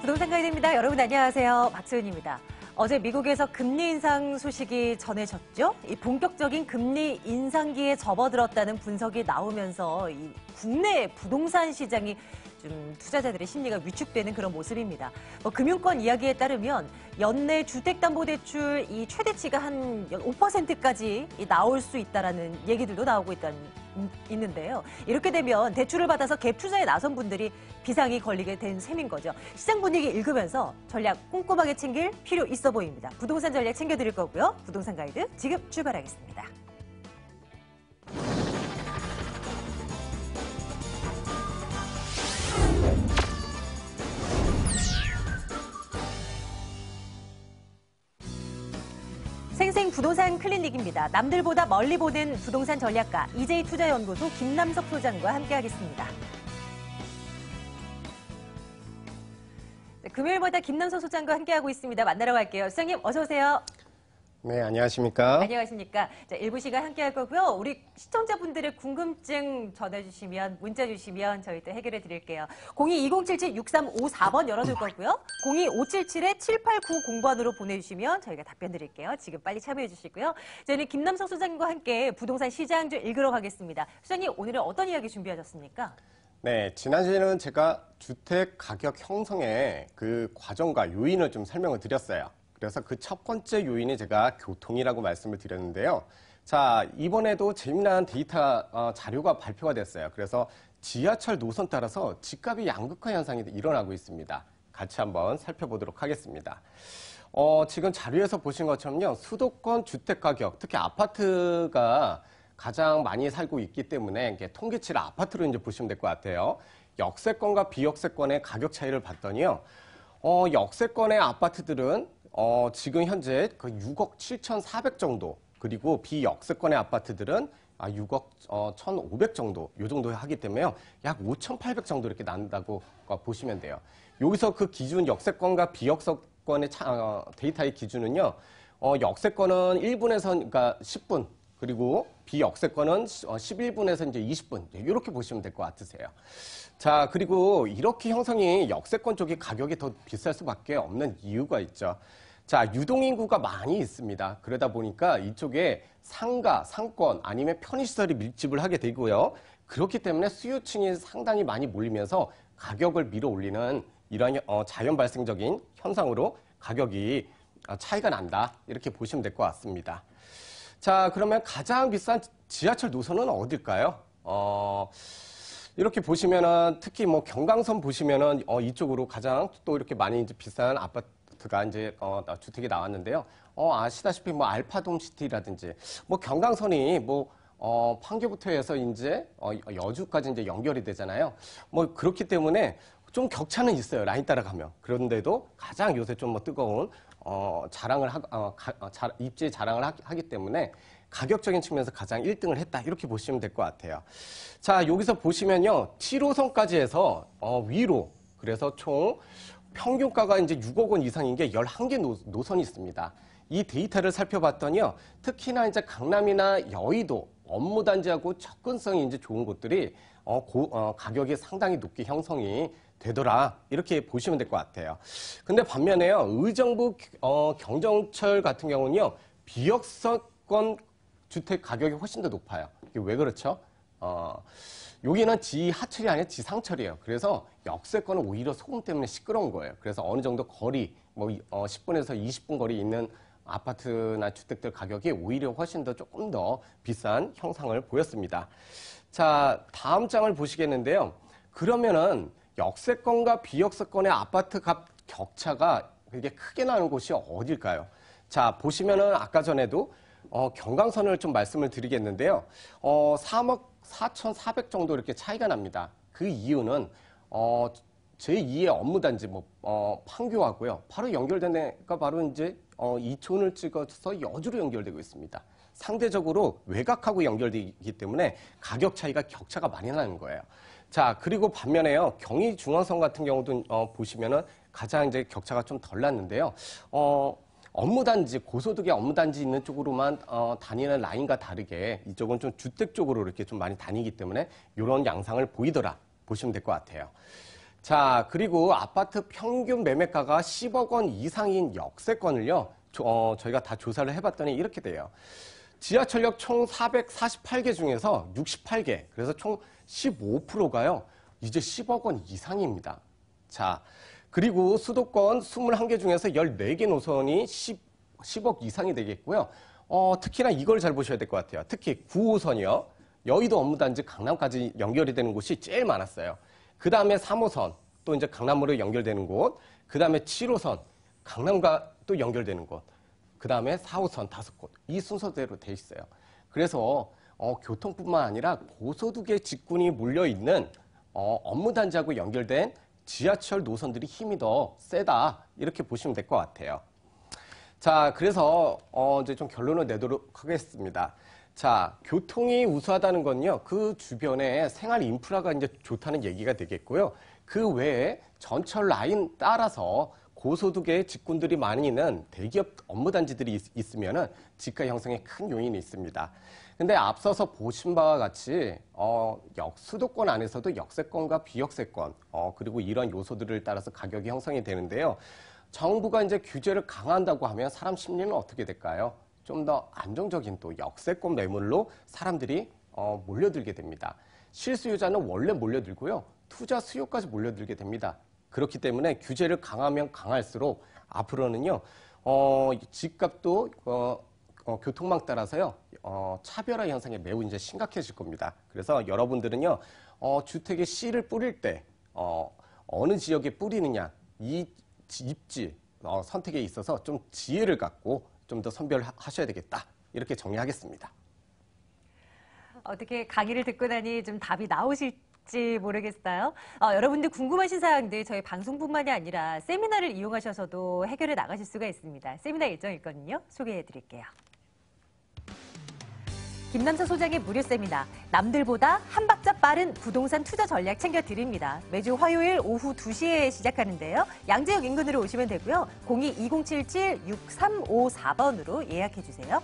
부동산 가이드입니다. 여러분 안녕하세요. 박소연입니다. 어제 미국에서 금리 인상 소식이 전해졌죠. 이 본격적인 금리 인상기에 접어들었다는 분석이 나오면서 이 국내 부동산 시장이 좀 투자자들의 심리가 위축되는 그런 모습입니다. 금융권 이야기에 따르면 연내 주택담보대출 이 최대치가 한 5%까지 나올 수 있다라는 얘기들도 나오고 있는데요. 이렇게 되면 대출을 받아서 갭 투자에 나선 분들이 비상이 걸리게 된 셈인 거죠. 시장 분위기 읽으면서 전략 꼼꼼하게 챙길 필요 있어 보입니다. 부동산 전략 챙겨드릴 거고요. 부동산 가이드 지금 출발하겠습니다. 생생 부동산 클리닉입니다. 남들보다 멀리 보는 부동산 전략가 EJ투자연구소 김남석 소장과 함께하겠습니다. 금요일마다 김남석 소장과 함께하고 있습니다. 만나러 갈게요. 소장님 어서 오세요. 네, 안녕하십니까? 안녕하십니까? 자, 일부 시간 함께할 거고요. 우리 시청자분들의 궁금증 전해주시면, 문자 주시면 저희 또 해결해 드릴게요. 02-2077-6354번 열어둘 거고요. 02-5777-7890번으로 보내주시면 저희가 답변 드릴게요. 지금 빨리 참여해 주시고요. 저희는 김남석 소장님과 함께 부동산 시장 좀 읽으러 가겠습니다. 소장님, 오늘은 어떤 이야기 준비하셨습니까? 네, 지난주에는 제가 주택 가격 형성의 그 과정과 요인을 좀 설명을 드렸어요. 그래서 그 첫 번째 요인이 제가 교통이라고 말씀을 드렸는데요. 자, 이번에도 재미난 데이터 자료가 발표가 됐어요. 그래서 지하철 노선 따라서 집값이 양극화 현상이 일어나고 있습니다. 같이 한번 살펴보도록 하겠습니다. 지금 자료에서 보신 것처럼요. 수도권 주택 가격, 특히 아파트가 가장 많이 살고 있기 때문에 통계치를 아파트로 이제 보시면 될 것 같아요. 역세권과 비역세권의 가격 차이를 봤더니요. 역세권의 아파트들은 지금 현재 그 6억 7,400 정도, 그리고 비역세권의 아파트들은 6억 1,500 정도, 요 정도 하기 때문에요. 약 5,800 정도 이렇게 난다고 보시면 돼요. 여기서 그 기준 역세권과 비역세권의 데이터의 기준은요. 역세권은 1분에서 그러니까 10분, 그리고 비역세권은 11분에서 이제 20분, 이렇게 보시면 될 것 같으세요. 자, 그리고 이렇게 형성이 역세권 쪽이 가격이 더 비쌀 수밖에 없는 이유가 있죠. 자, 유동인구가 많이 있습니다. 그러다 보니까 이쪽에 상가, 상권 아니면 편의시설이 밀집을 하게 되고요. 그렇기 때문에 수요층이 상당히 많이 몰리면서 가격을 밀어 올리는 이런 자연 발생적인 현상으로 가격이 차이가 난다. 이렇게 보시면 될 것 같습니다. 자, 그러면 가장 비싼 지하철 노선은 어딜까요? 이렇게 보시면은 특히 뭐 경강선 보시면은 이쪽으로 가장 또 이렇게 많이 이제 비싼 아파트가 이제 주택이 나왔는데요. 아시다시피 뭐 알파돔 시티라든지 뭐 경강선이 뭐 판교부터 해서 이제 여주까지 이제 연결이 되잖아요. 뭐 그렇기 때문에 좀 격차는 있어요. 라인 따라가면. 그런데도 가장 요새 좀 뭐 뜨거운 입지 자랑을 하기 때문에 가격적인 측면에서 가장 1등을 했다. 이렇게 보시면 될 것 같아요. 자, 여기서 보시면요. 7호선까지 해서 위로, 그래서 총 평균가가 이제 6억 원 이상인 게 11개 노선이 있습니다. 이 데이터를 살펴봤더니요. 특히나 이제 강남이나 여의도, 업무단지하고 접근성이 이제 좋은 곳들이 가격이 상당히 높게 형성이 되더라. 이렇게 보시면 될 것 같아요. 근데 반면에요. 의정부 경정철 같은 경우는요. 비역세권 주택 가격이 훨씬 더 높아요. 이게 왜 그렇죠? 여기는 지하철이 아니라 지상철이에요. 그래서 역세권은 오히려 소음 때문에 시끄러운 거예요. 그래서 어느 정도 거리, 뭐 10분에서 20분 거리 있는 아파트나 주택들 가격이 오히려 훨씬 더 조금 더 비싼 형상을 보였습니다. 자, 다음 장을 보시겠는데요. 그러면은 역세권과 비역세권의 아파트 값 격차가 되게 크게 나는 곳이 어딜까요? 자, 보시면은 아까 전에도 경강선을 좀 말씀을 드리겠는데요. 3억 4,400 정도 이렇게 차이가 납니다. 그 이유는 제2의 업무단지 판교하고요. 바로 연결된 데가 바로 이제 이촌을 찍어서 여주로 연결되고 있습니다. 상대적으로 외곽하고 연결되기 때문에 가격 차이가 격차가 많이 나는 거예요. 자, 그리고 반면에요. 경의중앙선 같은 경우도 보시면은 가장 이제 격차가 좀 덜 났는데요. 업무단지, 고소득의 업무단지 있는 쪽으로만 다니는 라인과 다르게 이쪽은 좀 주택 쪽으로 이렇게 좀 많이 다니기 때문에 이런 양상을 보이더라 보시면 될 것 같아요. 자, 그리고 아파트 평균 매매가가 10억 원 이상인 역세권을요, 저희가 다 조사를 해봤더니 이렇게 돼요. 지하철역 총 448개 중에서 68개, 그래서 총 15%가요, 이제 10억 원 이상입니다. 자, 그리고 수도권 21개 중에서 14개 노선이 10억 이상이 되겠고요. 특히나 이걸 잘 보셔야 될 것 같아요. 특히 9호선이요. 여의도 업무단지 강남까지 연결이 되는 곳이 제일 많았어요. 그 다음에 3호선, 또 이제 강남으로 연결되는 곳. 그 다음에 7호선, 강남과 또 연결되는 곳. 그 다음에 4호선 5곳. 이 순서대로 돼 있어요. 그래서 교통뿐만 아니라 고소득의 직군이 몰려있는 업무단지하고 연결된 지하철 노선들이 힘이 더 세다. 이렇게 보시면 될 것 같아요. 자, 그래서 이제 좀 결론을 내도록 하겠습니다. 자, 교통이 우수하다는 건요, 그 주변에 생활 인프라가 이제 좋다는 얘기가 되겠고요. 그 외에 전철 라인 따라서 고소득의 직군들이 많이 있는 대기업 업무단지들이 있으면은 지가 형성에 큰 요인이 있습니다. 근데 앞서서 보신 바와 같이 수도권 안에서도 역세권과 비역세권, 그리고 이런 요소들을 따라서 가격이 형성이 되는데요. 정부가 이제 규제를 강화한다고 하면 사람 심리는 어떻게 될까요? 좀 더 안정적인 또 역세권 매물로 사람들이 몰려들게 됩니다. 실수요자는 원래 몰려들고요. 투자 수요까지 몰려들게 됩니다. 그렇기 때문에 규제를 강하면 강할수록 앞으로는요, 집값도 교통망 따라서요, 차별화 현상이 매우 이제 심각해질 겁니다. 그래서 여러분들은요, 주택에 씨를 뿌릴 때, 어느 지역에 뿌리느냐, 이 입지 선택에 있어서 좀 지혜를 갖고 좀 더 선별하셔야 되겠다. 이렇게 정리하겠습니다. 어떻게 강의를 듣고 나니 좀 답이 나오실지 모르겠어요. 여러분들 궁금하신 사항들 저희 방송뿐만이 아니라 세미나를 이용하셔서도 해결해 나가실 수가 있습니다. 세미나 일정이 있거든요. 소개해 드릴게요. 김남서 소장의 무료 세미나, 남들보다 한 박자 빠른 부동산 투자 전략 챙겨드립니다. 매주 화요일 오후 2시에 시작하는데요. 양재역 인근으로 오시면 되고요. 02-2077-6354번으로 예약해주세요.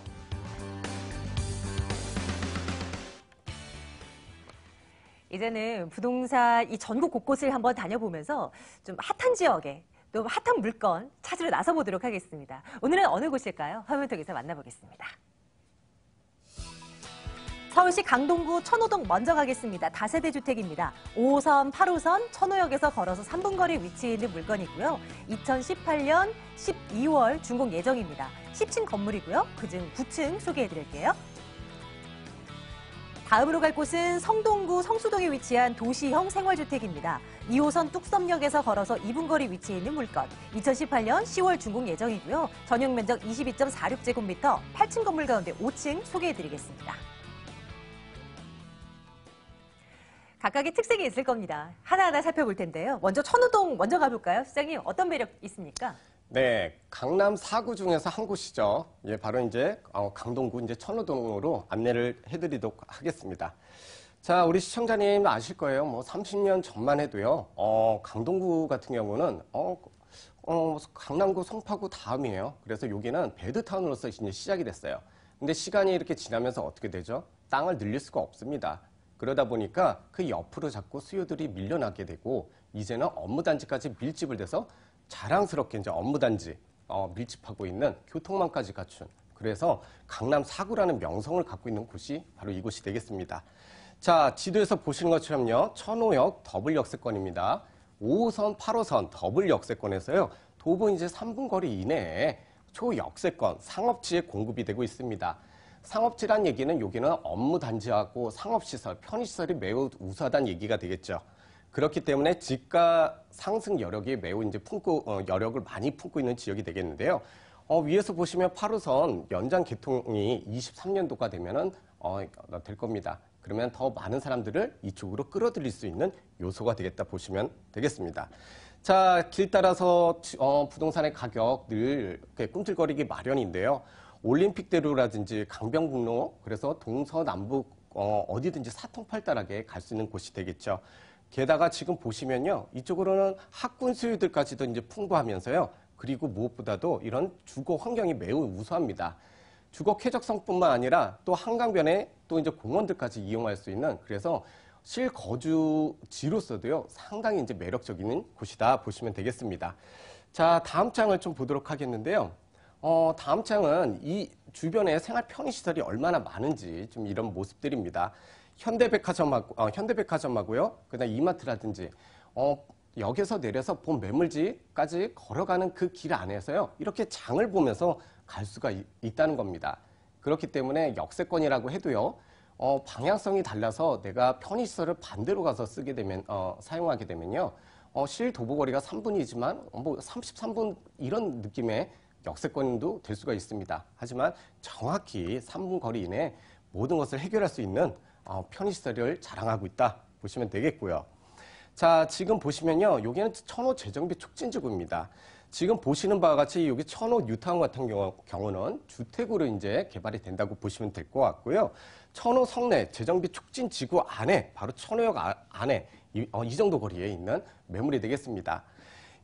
이제는 부동산 이 전국 곳곳을 한번 다녀보면서 좀 핫한 지역에 또 핫한 물건 찾으러 나서보도록 하겠습니다. 오늘은 어느 곳일까요? 화면 통해서 만나보겠습니다. 서울시 강동구 천호동 먼저 가겠습니다. 다세대 주택입니다. 5호선, 8호선, 천호역에서 걸어서 3분 거리 위치해 있는 물건이고요. 2018년 12월 준공 예정입니다. 10층 건물이고요. 그중 9층 소개해드릴게요. 다음으로 갈 곳은 성동구 성수동에 위치한 도시형 생활주택입니다. 2호선 뚝섬역에서 걸어서 2분 거리 위치해 있는 물건. 2018년 10월 준공 예정이고요. 전용 면적 22.46제곱미터, 8층 건물 가운데 5층 소개해드리겠습니다. 각각의 특색이 있을 겁니다. 하나하나 살펴볼 텐데요. 먼저 천호동 먼저 가볼까요? 시장님, 어떤 매력 있습니까? 네, 강남 4구 중에서 한 곳이죠. 예, 바로 이제 강동구 이제 천호동으로 안내를 해드리도록 하겠습니다. 자, 우리 시청자님 아실 거예요. 뭐 30년 전만 해도요. 강동구 같은 경우는 강남구, 송파구 다음이에요. 그래서 여기는 베드타운으로서 이제 시작이 됐어요. 근데 시간이 이렇게 지나면서 어떻게 되죠? 땅을 늘릴 수가 없습니다. 그러다 보니까 그 옆으로 자꾸 수요들이 밀려나게 되고 이제는 업무단지까지 밀집을 돼서 자랑스럽게 이제 업무단지 밀집하고 있는 교통망까지 갖춘, 그래서 강남 4구라는 명성을 갖고 있는 곳이 바로 이곳이 되겠습니다. 자, 지도에서 보시는 것처럼요, 천호역 더블 역세권입니다. 5호선, 8호선 더블 역세권에서요, 도보 이제 3분 거리 이내에 초역세권 상업지에 공급이 되고 있습니다. 상업지란 얘기는 여기는 업무단지하고 상업시설, 편의시설이 매우 우수하다는 얘기가 되겠죠. 그렇기 때문에 집가 상승 여력이 매우 이제 여력을 많이 품고 있는 지역이 되겠는데요. 위에서 보시면 8호선 연장 개통이 23년도가 되면은 될 겁니다. 그러면 더 많은 사람들을 이쪽으로 끌어들일 수 있는 요소가 되겠다 보시면 되겠습니다. 자, 길 따라서 부동산의 가격 늘 꿈틀거리기 마련인데요. 올림픽대로라든지 강변북로, 그래서 동서남북 어디든지 사통팔달하게 갈 수 있는 곳이 되겠죠. 게다가 지금 보시면요, 이쪽으로는 학군 수요들까지도 이제 풍부하면서요. 그리고 무엇보다도 이런 주거 환경이 매우 우수합니다. 주거 쾌적성뿐만 아니라 또 한강변에 또 이제 공원들까지 이용할 수 있는, 그래서 실거주지로서도요, 상당히 이제 매력적인 곳이다 보시면 되겠습니다. 자, 다음 장을 좀 보도록 하겠는데요. 다음 장은 이 주변에 생활 편의시설이 얼마나 많은지 좀 이런 모습들입니다. 현대백화점하고요, 그다음 이마트라든지, 역에서 내려서 본 매물지까지 걸어가는 그 길 안에서요, 이렇게 장을 보면서 갈 수가 있다는 겁니다. 그렇기 때문에 역세권이라고 해도요, 방향성이 달라서 내가 편의시설을 반대로 가서 쓰게 되면, 사용하게 되면요, 실도보거리가 3분이지만, 뭐 33분 이런 느낌의 역세권도 될 수가 있습니다. 하지만 정확히 3분 거리 이내에 모든 것을 해결할 수 있는 편의시설을 자랑하고 있다 보시면 되겠고요. 자, 지금 보시면요, 여기는 천호 재정비 촉진지구입니다. 지금 보시는 바와 같이 여기 천호 뉴타운 같은 경우는 주택으로 이제 개발이 된다고 보시면 될 것 같고요. 천호 성내 재정비 촉진지구 안에, 바로 천호역 안에 이 정도 거리에 있는 매물이 되겠습니다.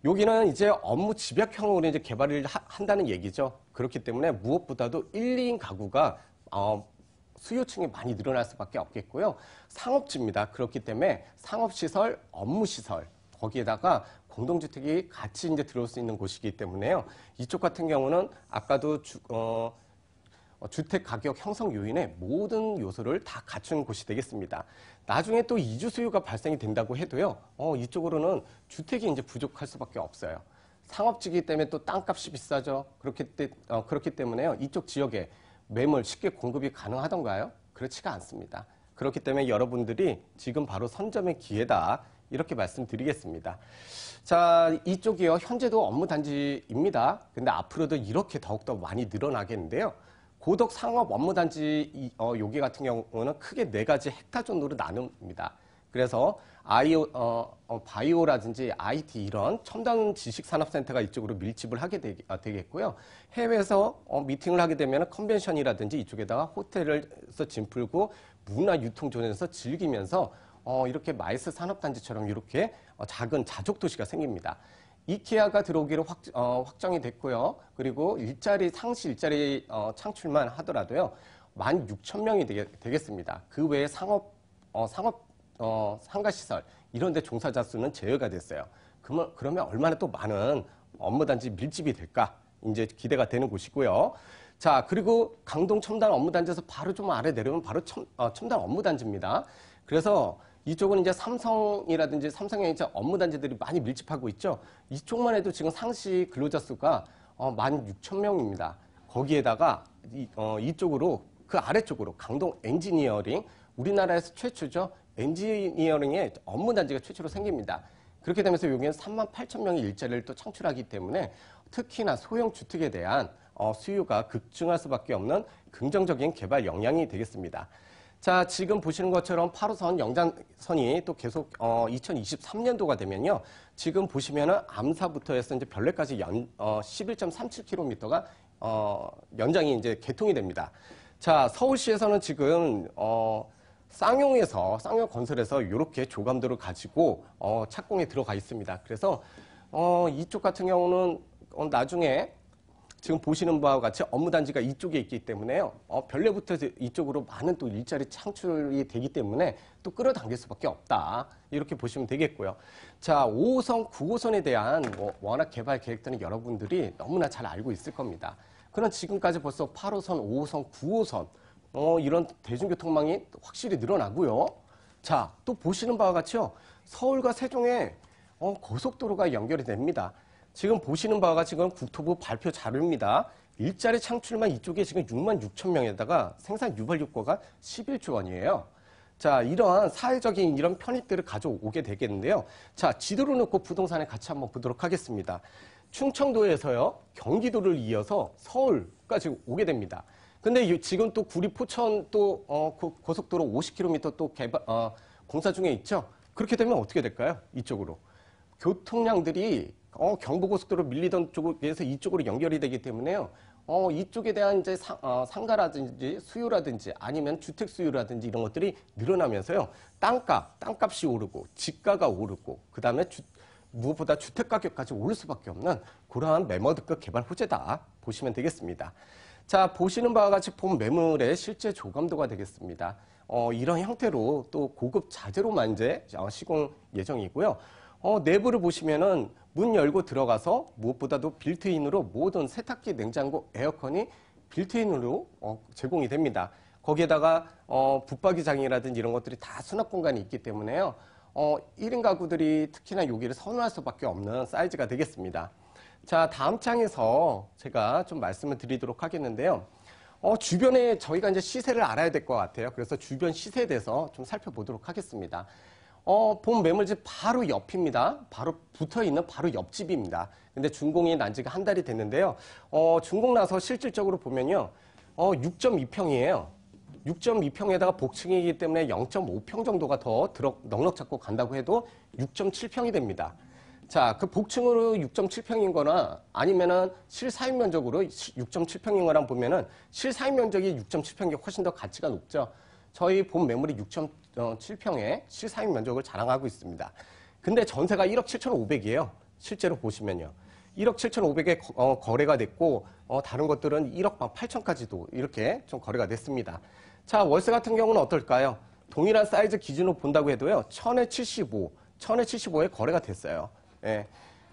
여기는 이제 업무 집약형으로 이제 개발을 한다는 얘기죠. 그렇기 때문에 무엇보다도 1, 2인 가구가 수요층이 많이 늘어날 수밖에 없겠고요. 상업지입니다. 그렇기 때문에 상업시설, 업무시설, 거기에다가 공동주택이 같이 이제 들어올 수 있는 곳이기 때문에요. 이쪽 같은 경우는 아까도 주택 가격 형성 요인의 모든 요소를 다 갖춘 곳이 되겠습니다. 나중에 또 이주 수요가 발생이 된다고 해도요, 이쪽으로는 주택이 이제 부족할 수밖에 없어요. 상업지기 때문에 또 땅값이 비싸죠. 그렇기 때문에요, 이쪽 지역에 매물 쉽게 공급이 가능하던가요? 그렇지가 않습니다. 그렇기 때문에 여러분들이 지금 바로 선점의 기회다, 이렇게 말씀드리겠습니다. 자, 이쪽이요, 현재도 업무단지입니다. 근데 앞으로도 이렇게 더욱더 많이 늘어나겠는데요. 고덕 상업 업무단지 여기 같은 경우는 크게 4가지 헥타 정도로 나눕니다. 그래서 바이오라든지 IT 이런 첨단 지식산업센터가 이쪽으로 밀집을 하게 되겠고요. 해외에서 미팅을 하게 되면 컨벤션이라든지 이쪽에다가 호텔에서 짐 풀고 문화 유통존에서 즐기면서 이렇게 마이스 산업단지처럼 이렇게 작은 자족도시가 생깁니다. 이케아가 들어오기로 확정이 됐고요. 그리고 상시 일자리 창출만 하더라도요, 16,000명이 되겠습니다. 그 외에 상가시설 이런 데 종사자 수는 제어가 됐어요. 그러면 얼마나 또 많은 업무단지 밀집이 될까? 이제 기대가 되는 곳이고요. 자, 그리고 강동 첨단 업무단지에서 바로 좀 아래 내려오면 바로 첨단 업무단지입니다. 그래서 이쪽은 이제 삼성이라든지 삼성의 이제 업무단지들이 많이 밀집하고 있죠. 이쪽만 해도 지금 상시 근로자 수가 16,000명입니다. 거기에다가 이쪽으로, 그 아래쪽으로 강동 엔지니어링, 우리나라에서 최초죠. 엔지니어링의 업무단지가 최초로 생깁니다. 그렇게 되면서 여기는 38,000명의 일자리를 또 창출하기 때문에 특히나 소형 주택에 대한 수요가 급증할 수밖에 없는 긍정적인 개발 역량이 되겠습니다. 자, 지금 보시는 것처럼 8호선 영장선이 또 계속 2023년도가 되면요, 지금 보시면은 암사부터 해서 이제 별내까지 11.37km가 연장이 이제 개통이 됩니다. 자, 서울시에서는 지금 쌍용 건설에서 이렇게 조감도를 가지고 착공에 들어가 있습니다. 그래서 이쪽 같은 경우는 나중에 지금 보시는 바와 같이 업무단지가 이쪽에 있기 때문에요, 별내부터 이쪽으로 많은 또 일자리 창출이 되기 때문에 또 끌어당길 수밖에 없다, 이렇게 보시면 되겠고요. 자, 5호선, 9호선에 대한 워낙 개발 계획들은 여러분들이 너무나 잘 알고 있을 겁니다. 그럼 지금까지 벌써 8호선, 5호선, 9호선 이런 대중교통망이 확실히 늘어나고요. 자, 또 보시는 바와 같이요, 서울과 세종에 고속도로가 연결이 됩니다. 지금 보시는 바가 지금 국토부 발표 자료입니다. 일자리 창출만 이쪽에 지금 66,000명에다가 생산 유발 효과가 11조 원이에요. 자, 이러한 사회적인 이런 편익들을 가져오게 되겠는데요. 자, 지도를 놓고 부동산에 같이 한번 보도록 하겠습니다. 충청도에서요, 경기도를 이어서 서울까지 오게 됩니다. 근데 지금 또 구리 포천 또 고속도로 50km 또 공사 중에 있죠. 그렇게 되면 어떻게 될까요? 이쪽으로 교통량들이 경부고속도로 밀리던 쪽에서 이쪽으로 연결이 되기 때문에요. 이쪽에 대한 이제 상가라든지 수요라든지 아니면 주택 수요라든지 이런 것들이 늘어나면서요, 땅값이 오르고 집가가 오르고 그 다음에 무엇보다 주택 가격까지 오를 수밖에 없는 그러한 매머드급 개발 호재다 보시면 되겠습니다. 자, 보시는 바와 같이 본 매물의 실제 조감도가 되겠습니다. 이런 형태로 또 고급 자재로만 이제 시공 예정이고요. 내부를 보시면은 문 열고 들어가서 무엇보다도 빌트인으로 모든 세탁기, 냉장고, 에어컨이 빌트인으로 제공이 됩니다. 거기에다가 붙박이장이라든지 이런 것들이 다 수납 공간이 있기 때문에요. 1인 가구들이 특히나 여기를 선호할 수밖에 없는 사이즈가 되겠습니다. 자, 다음 장에서 제가 좀 말씀을 드리도록 하겠는데요. 주변에 저희가 이제 시세를 알아야 될 것 같아요. 그래서 주변 시세에 대해서 좀 살펴보도록 하겠습니다. 본 매물집 바로 옆입니다. 바로 붙어 있는 바로 옆집입니다. 근데 준공이 난 지가 한 달이 됐는데요. 준공 나서 실질적으로 보면요. 6.2평이에요. 6.2평에다가 복층이기 때문에 0.5평 정도가 더 넉넉 잡고 간다고 해도 6.7평이 됩니다. 자, 그 복층으로 6.7평인 거나 아니면은 실사인 면적으로 6.7평인 거랑 보면은 실사인 면적이 6.7평이 훨씬 더 가치가 높죠. 저희 본 매물이 6.7평의 실사인 면적을 자랑하고 있습니다. 근데 전세가 1억 7,500이에요. 실제로 보시면요. 1억 7,500에 거래가 됐고, 다른 것들은 1억 8천까지도 이렇게 좀 거래가 됐습니다. 자, 월세 같은 경우는 어떨까요? 동일한 사이즈 기준으로 본다고 해도요, 1000에 75, 1000에 75에 거래가 됐어요. 예.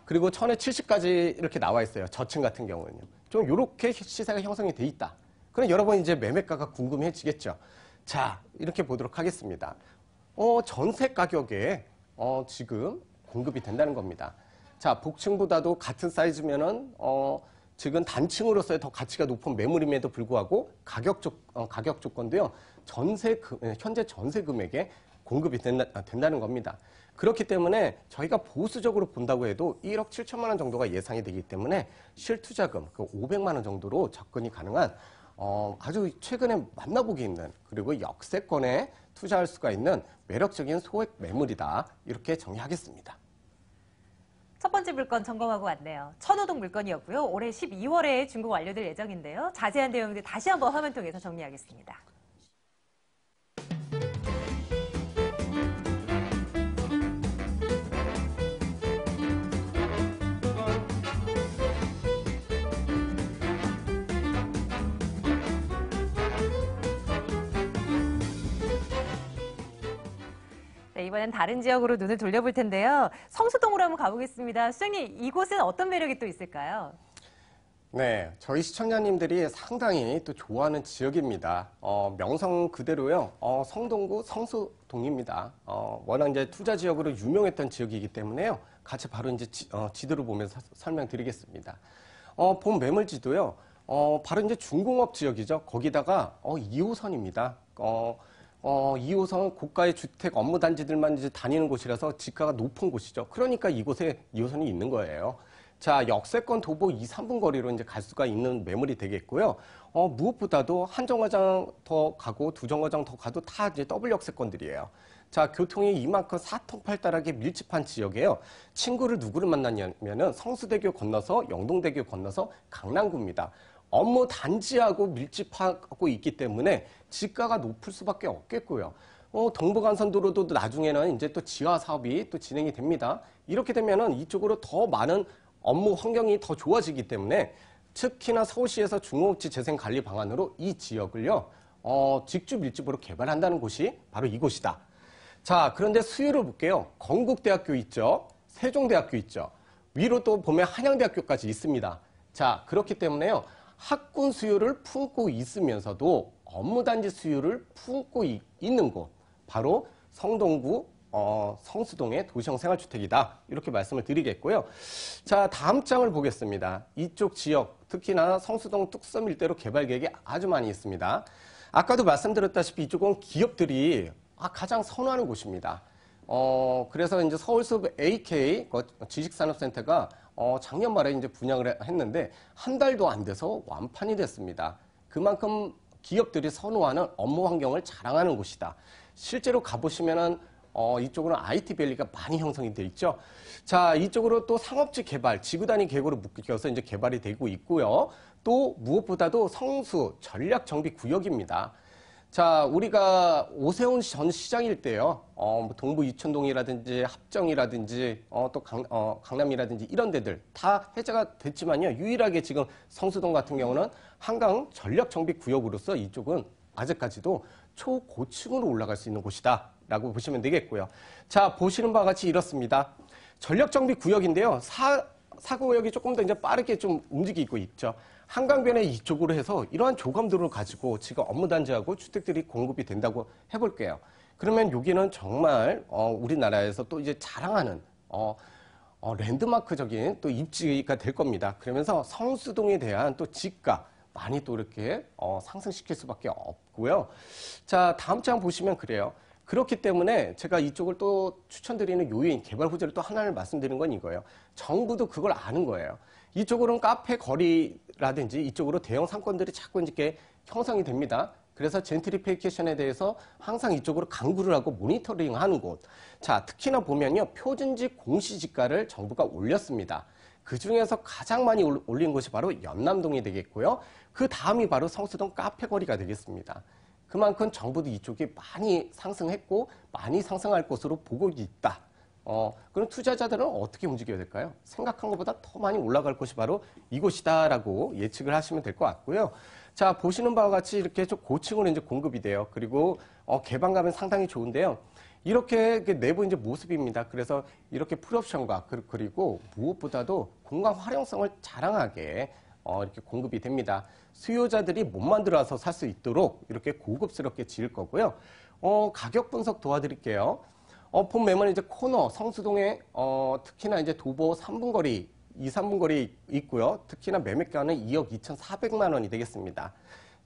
그리고 1000에 70까지 이렇게 나와 있어요. 저층 같은 경우는요. 좀 이렇게 시세가 형성이 돼 있다. 그럼 여러분 이제 매매가가 궁금해지겠죠. 자, 이렇게 보도록 하겠습니다. 전세 가격에 지금 공급이 된다는 겁니다. 자, 복층보다도 같은 사이즈면은 지금 단층으로서의 더 가치가 높은 매물임에도 불구하고 가격 조건도요. 현재 전세 금액에 공급이 된다는 겁니다. 그렇기 때문에 저희가 보수적으로 본다고 해도 1억 7천만 원 정도가 예상이 되기 때문에 실투자금 그 500만 원 정도로 접근이 가능한 아주 최근에 만나보기 있는 그리고 역세권에 투자할 수가 있는 매력적인 소액 매물이다. 이렇게 정리하겠습니다. 첫 번째 물건 점검하고 왔네요. 천호동 물건이었고요. 올해 12월에 준공 완료될 예정인데요. 자세한 내용들 다시 한번 화면 통해서 정리하겠습니다. 네, 이번엔 다른 지역으로 눈을 돌려볼 텐데요. 성수동으로 한번 가보겠습니다. 수장님, 이곳은 어떤 매력이 또 있을까요? 네, 저희 시청자님들이 상당히 또 좋아하는 지역입니다. 명성 그대로요. 성동구 성수동입니다. 워낙 이제 투자 지역으로 유명했던 지역이기 때문에요. 같이 바로 이제 지도를 보면서 설명드리겠습니다. 본 매물지도요. 바로 이제 중공업 지역이죠. 거기다가 2호선입니다. 2호선 고가의 주택 업무 단지들만 이제 다니는 곳이라서 지가가 높은 곳이죠. 그러니까 이곳에 2호선이 있는 거예요. 자, 역세권 도보 2, 3분 거리로 이제 갈 수가 있는 매물이 되겠고요. 무엇보다도 한 정거장 더 가고 두 정거장 더 가도 다 이제 더블 역세권들이에요. 자, 교통이 이만큼 사통팔달하게 밀집한 지역이에요. 친구를 누구를 만났냐면은 성수대교 건너서 영동대교 건너서 강남구입니다. 업무 단지하고 밀집하고 있기 때문에 지가가 높을 수밖에 없겠고요. 동부간선도로도 나중에는 이제 또 지하 사업이 또 진행이 됩니다. 이렇게 되면은 이쪽으로 더 많은 업무 환경이 더 좋아지기 때문에 특히나 서울시에서 중호업지 재생 관리 방안으로 이 지역을요, 직주 밀집으로 개발한다는 곳이 바로 이곳이다. 자, 그런데 수요를 볼게요. 건국대학교 있죠. 세종대학교 있죠. 위로 또 보면 한양대학교까지 있습니다. 자, 그렇기 때문에요. 학군 수요를 품고 있으면서도 업무단지 수요를 품고 있는 곳, 바로 성동구 성수동의 도시형 생활주택이다. 이렇게 말씀을 드리겠고요. 자, 다음 장을 보겠습니다. 이쪽 지역, 특히나 성수동 뚝섬 일대로 개발 계획이 아주 많이 있습니다. 아까도 말씀드렸다시피 이쪽은 기업들이 가장 선호하는 곳입니다. 그래서 이제 서울숲 AK 지식산업센터가 작년 말에 이제 분양을 했는데 한 달도 안 돼서 완판이 됐습니다. 그만큼 기업들이 선호하는 업무 환경을 자랑하는 곳이다. 실제로 가보시면은 이쪽으로는 IT밸리가 많이 형성이 돼 있죠. 자, 이쪽으로 또 상업지 개발, 지구 단위 계획으로 묶여서 이제 개발이 되고 있고요. 또 무엇보다도 성수 전략 정비 구역입니다. 자, 우리가 오세훈 전 시장일 때요, 뭐 동부 이촌동이라든지 합정이라든지, 또 강남이라든지 이런 데들 다 해제가 됐지만요, 유일하게 지금 성수동 같은 경우는 한강 전력 정비 구역으로서 이쪽은 아직까지도 초고층으로 올라갈 수 있는 곳이다 라고 보시면 되겠고요. 자, 보시는 바와 같이 이렇습니다. 전력 정비 구역인데요, 사구역이 조금 더 이제 빠르게 좀 움직이고 있죠. 한강변에 이쪽으로 해서 이러한 조감도를 가지고 지금 업무단지하고 주택들이 공급이 된다고 해볼게요. 그러면 여기는 정말 우리나라에서 또 이제 자랑하는 랜드마크적인 또 입지가 될 겁니다. 그러면서 성수동에 대한 또 지가 많이 또 이렇게 상승시킬 수밖에 없고요. 자, 다음 장 보시면 그래요. 그렇기 때문에 제가 이쪽을 또 추천드리는 요인, 개발 호재를 또 하나를 말씀드리는 건 이거예요. 정부도 그걸 아는 거예요. 이쪽으로는 카페 거리라든지 이쪽으로 대형 상권들이 자꾸 이렇게 형성이 됩니다. 그래서 젠트리피케이션에 대해서 항상 이쪽으로 강구를 하고 모니터링 하는 곳. 자, 특히나 보면요, 표준지 공시지가를 정부가 올렸습니다. 그 중에서 가장 많이 올린 곳이 바로 연남동이 되겠고요. 그 다음이 바로 성수동 카페 거리가 되겠습니다. 그만큼 정부도 이쪽이 많이 상승했고 많이 상승할 것으로 보고 있다. 그럼 투자자들은 어떻게 움직여야 될까요? 생각한 것보다 더 많이 올라갈 곳이 바로 이곳이다라고 예측을 하시면 될 것 같고요. 자, 보시는 바와 같이 이렇게 좀 고층으로 이제 공급이 돼요. 그리고 개방감은 상당히 좋은데요. 이렇게 내부 이제 모습입니다. 그래서 이렇게 풀옵션과 그리고 무엇보다도 공간 활용성을 자랑하게 이렇게 공급이 됩니다. 수요자들이 몸만 들어와서 살 수 있도록 이렇게 고급스럽게 지을 거고요. 가격 분석 도와드릴게요. 본 매물은 이제 코너, 성수동에, 특히나 이제 도보 3분 거리, 2, 3분 거리 있고요. 특히나 매매가는 2억 2,400만 원이 되겠습니다.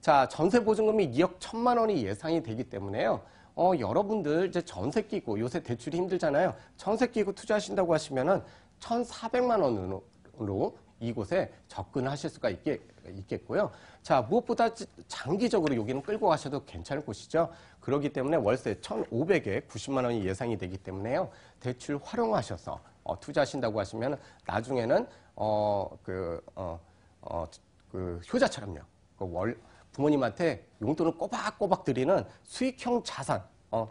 자, 전세 보증금이 2억 1,000만 원이 예상이 되기 때문에요. 여러분들 이제 전세 끼고 요새 대출이 힘들잖아요. 전세 끼고 투자하신다고 하시면은 1,400만 원으로 이곳에 접근하실 수가 있겠고요. 자, 무엇보다 장기적으로 여기는 끌고 가셔도 괜찮을 곳이죠. 그렇기 때문에 월세 1,500에 90만 원이 예상이 되기 때문에요. 대출 활용하셔서 투자하신다고 하시면 나중에는 효자처럼요. 부모님한테 용돈을 꼬박꼬박 드리는 수익형 자산,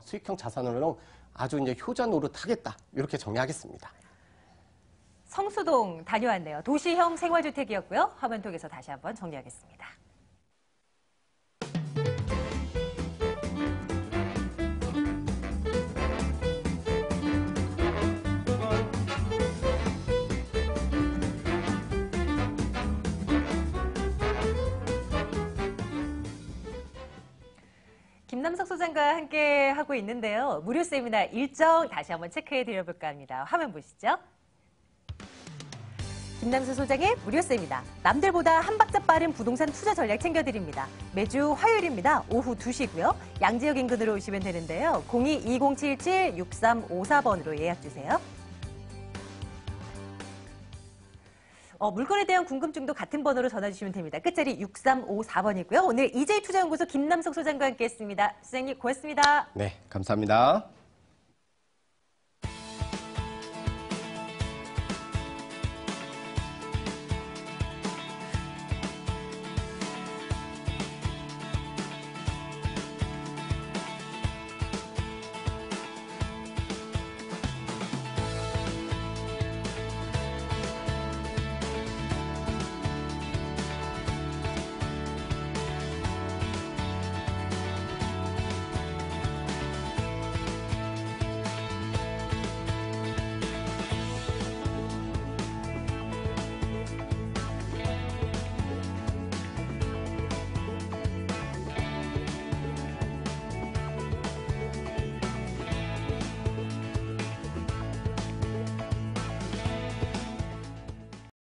수익형 자산으로 아주 이제 효자 노릇하겠다. 이렇게 정리하겠습니다. 성수동 다녀왔네요. 도시형 생활주택이었고요. 화면 통해서 다시 한번 정리하겠습니다. 김남석 소장과 함께 하고 있는데요. 무료 세미나 일정 다시 한번 체크해 드려볼까 합니다. 화면 보시죠. 김남수 소장의 무료 세미나. 남들보다 한 박자 빠른 부동산 투자 전략 챙겨드립니다. 매주 화요일입니다. 오후 2시고요. 양지역 인근으로 오시면 되는데요. 02-2077-6354번으로 예약주세요. 물건에 대한 궁금증도 같은 번호로 전화주시면 됩니다. 끝자리 6354번이고요. 오늘 EJ투자연구소 김남석 소장과 함께했습니다. 소장님 고맙습니다. 네, 감사합니다.